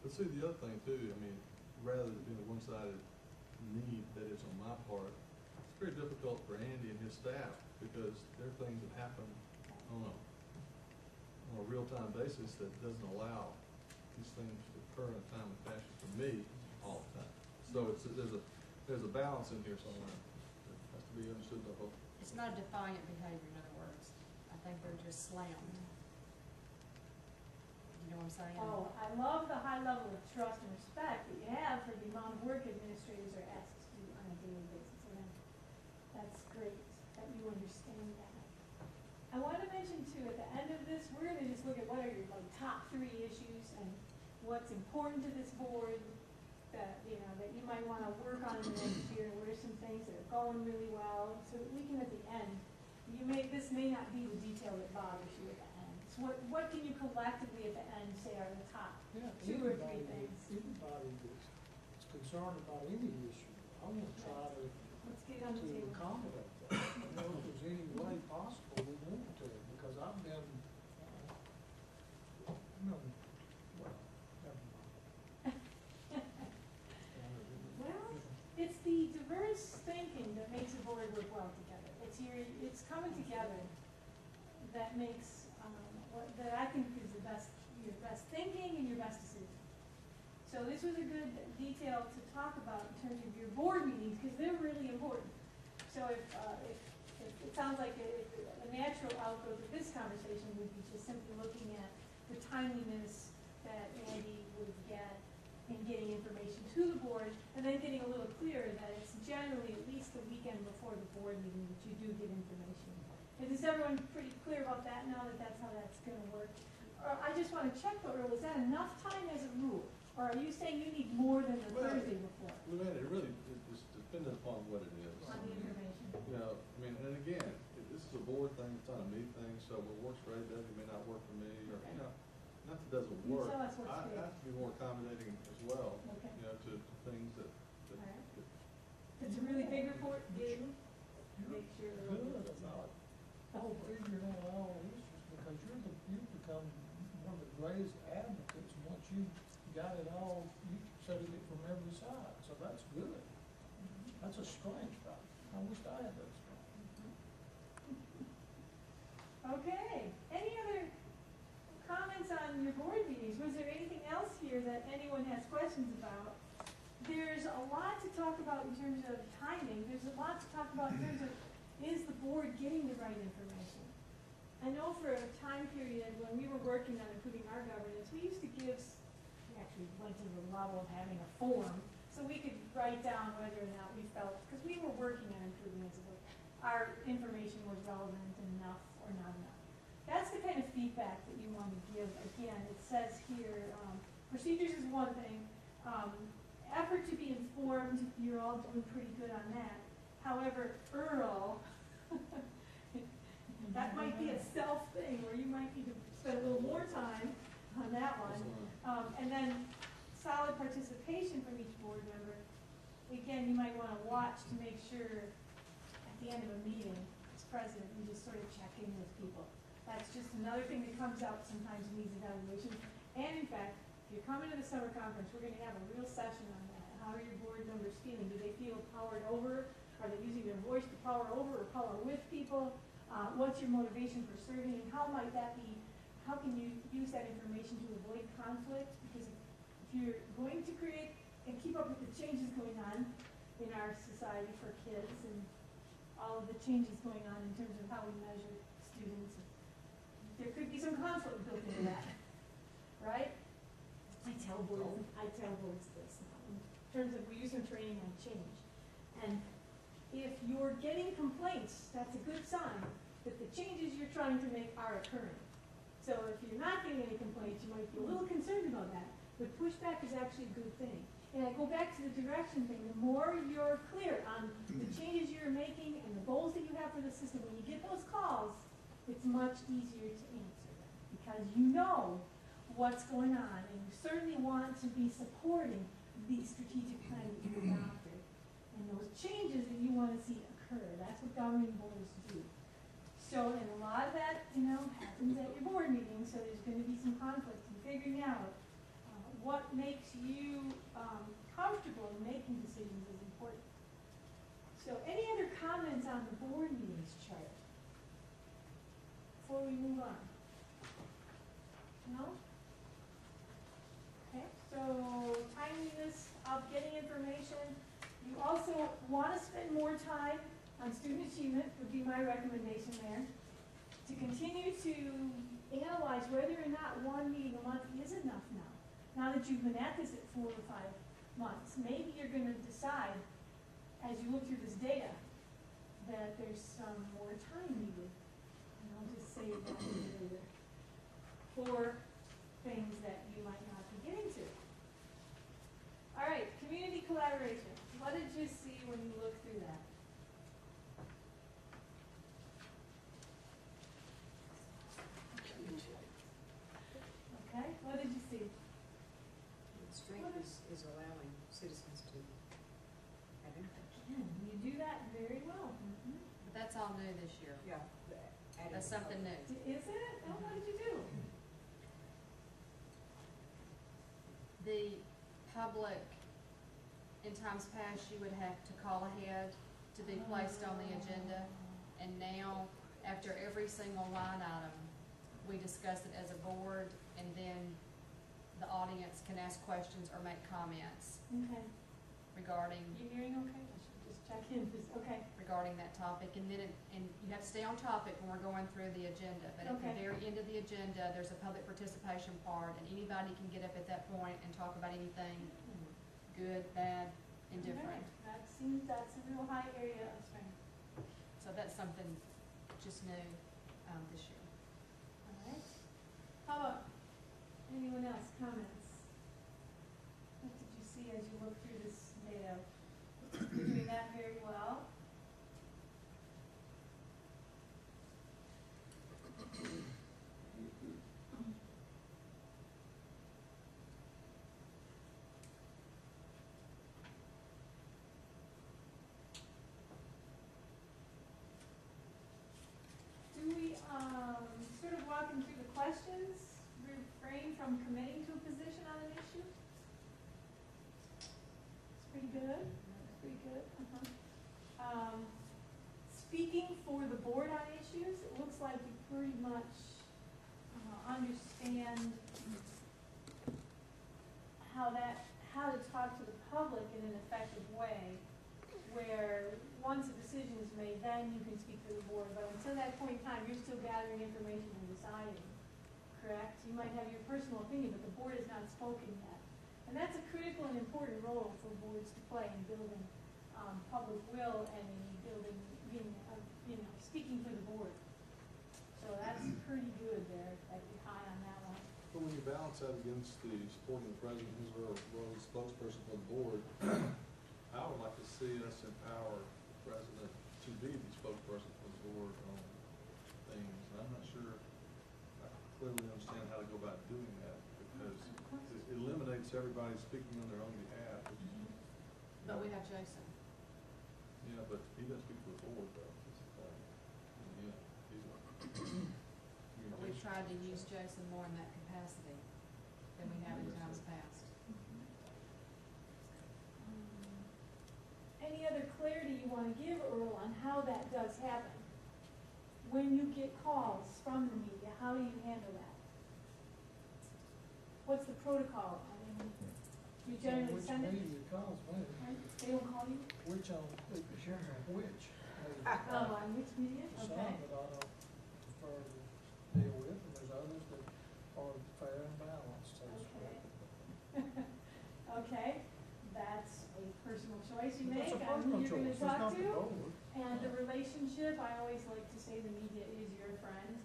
But see, the other thing too, I mean, rather than being a one-sided need that is on my part, it's very difficult for Andy and his staff because there are things that happen on a real-time basis that doesn't allow these things to occur in a timely fashion for me all the time. So there's a balance in here somewhere that has to be understood by both. It's not defiant behavior, in other words. I think they're just slammed. You know what I'm saying? Oh, I love the high level of trust and respect that you have for the amount of work administrators are asked to do on a daily basis. And that's great that you understand that. I want to mention too, at the end of this, we're going to just look at what are your top 3 issues and what's important to this board that that you might want to work on in the next year. What are some things that are going really well, so that we can at the end. This may not be the detail that bothers you at the end. So what can you collectively at the end say are the top 2 or 3 things? Anybody that's concerned about any issue, I want to try to Let's get it on the table. accommodate that. If there's any way possible, we want to, because I've been, well, never mind. Well, it's the diverse thinking that makes a board work well together. It's coming together that makes that I think is your best thinking and your best decision. So this was a good detail to talk about in terms of your board meetings, because they're really important. So if it sounds like a natural outgrowth of this conversation would be just simply looking at the timeliness that Andy would get in getting information to the board, and then getting a little clearer that it's generally at least the weekend before the board meeting that you do get information. Is everyone pretty clear about that now, that that's how that's going to work? I just want to check though, Earl, is that enough time as a rule? Or are you saying you need more than the Thursday before? Luann, it really is dependent upon what it is. On the information. I mean, and again, this is a board thing, it's not a me thing, so what works for Dave may not work for me, or, not that it doesn't You work. tell us what's I good. have to be more accommodating as well, Okay. to things that. All right. It's a really big report, big. Make sure. Good about figuring out all issues, because you've become one of the greatest advocates once you got it all, you studied it from every side, so that's good. That's a strength. I wish I had that strength. Okay, any other comments on your board meetings? Was there anything else here that anyone has questions about? There's a lot to talk about in terms of timing. There's a lot to talk about in terms of, is the board getting the right information? I know for a time period when we were working on improving our governance, we used to give, we actually went to the level of having a form so we could write down whether or not we felt, because we were working on improving as a board, our information was relevant enough or not enough. That's the kind of feedback that you want to give. Again, it says here, procedures is one thing. Effort to be informed, you're all doing pretty good on that. However, Earl, that might be a self thing where you might need to spend a little more time on that one. And then solid participation from each board member. Again, you might want to watch to make sure at the end of a meeting, as president, you just sort of check in with people. That's just another thing that comes out sometimes in these evaluations. And in fact, if you're coming to the summer conference, we're going to have a real session on that. How are your board members feeling? Do they feel powered over? Are they using their voice to power over or power with people? What's your motivation for serving? And how might that be, how can you use that information to avoid conflict? Because if you're going to create and keep up with the changes going on in our society for kids and all of the changes going on in terms of how we measure students, there could be some conflict built into that, right? I tell boards this now in terms of we use some training on change. And if you're getting complaints, that's a good sign that the changes you're trying to make are occurring. So if you're not getting any complaints, you might be a little concerned about that. But pushback is actually a good thing. And I go back to the direction thing. The more you're clear on the changes you're making and the goals that you have for the system, when you get those calls, it's much easier to answer them because you know what's going on, and you certainly want to be supporting the strategic plan that you adopted and those changes that you want to see occur. That's what governing boards do. So, and a lot of that, happens at your board meeting, so there's going to be some conflict in figuring out what what makes you, comfortable in making decisions is important. So any other comments on the board meetings chart? Before we move on? No? Okay, so timeliness of getting information. You also want to spend more time on student achievement, would be my recommendation there. To continue to analyze whether or not one meeting a month is enough now. Now that you've been at this at 4 or 5 months, maybe you're going to decide, as you look through this data, that there's some more time needed. And I'll just say that later for things that you might not be getting to. All right, community collaboration. What did you see when you looked through that? Okay, what did you see? The strength is allowing citizens to have input. You do that very well. But that's all new this year. Yeah. That's something new. Is it? Oh, what did you do? The public, in times past, you would have to call ahead to be placed on the agenda. And now, after every single line item, we discuss it as a board, and then the audience can ask questions or make comments Okay. regarding You hearing okay? I should just check in. Okay. regarding that topic, and then and you have to stay on topic when we're going through the agenda. But at the Okay. very end of the agenda, there's a public participation part, and anybody can get up at that point and talk about anything, good, bad, indifferent. That seems, that's a real high area of strength. So that's something just new this year. All right. How about anyone else, comments? What did you see as you looked through this data? You're doing that very well. Do we, sort of walking through the questions, refrain from committing to a position on an issue? It's pretty good, pretty good, speaking for the board on issues, it looks like you pretty much, understand how to talk to the public in an effective way, where once a decision is made, then you can speak to the board, but until that point in time, you're still gathering information and deciding, correct? You might have your personal opinion, but the board has not spoken yet. And that's a critical and important role for boards to play in building, public will and in building, speaking for the board. So that's pretty good there, I'd be high on that one. But when you balance that against the supporting the president, who's our role as spokesperson for the board, I would like to see us empower the president to be the spokesperson for the board on things. And I'm not sure I clearly understand how to go about doing that, because it eliminates everybody speaking on their own behalf. Which is, But we have Jason. yeah, but he doesn't speak for the board, though. Yeah, he's a But we've tried to use Jason more in that capacity than we have in times past. Any other clarity you want to give, Earl, on how that does happen? When you get calls from the media, how do you handle that? What's the protocol? I mean, you generally send it, Which media calls when? right? They don't call you? Which on, Sure. which? Oh, on which media? Some Okay. that I don't prefer to deal with, and there's others that are fair and balanced, so to speak. Okay, that's a personal choice you make It's a on who personal you're gonna choice. It's talk not the to. board. And the relationship, I always like to say the media is your friend.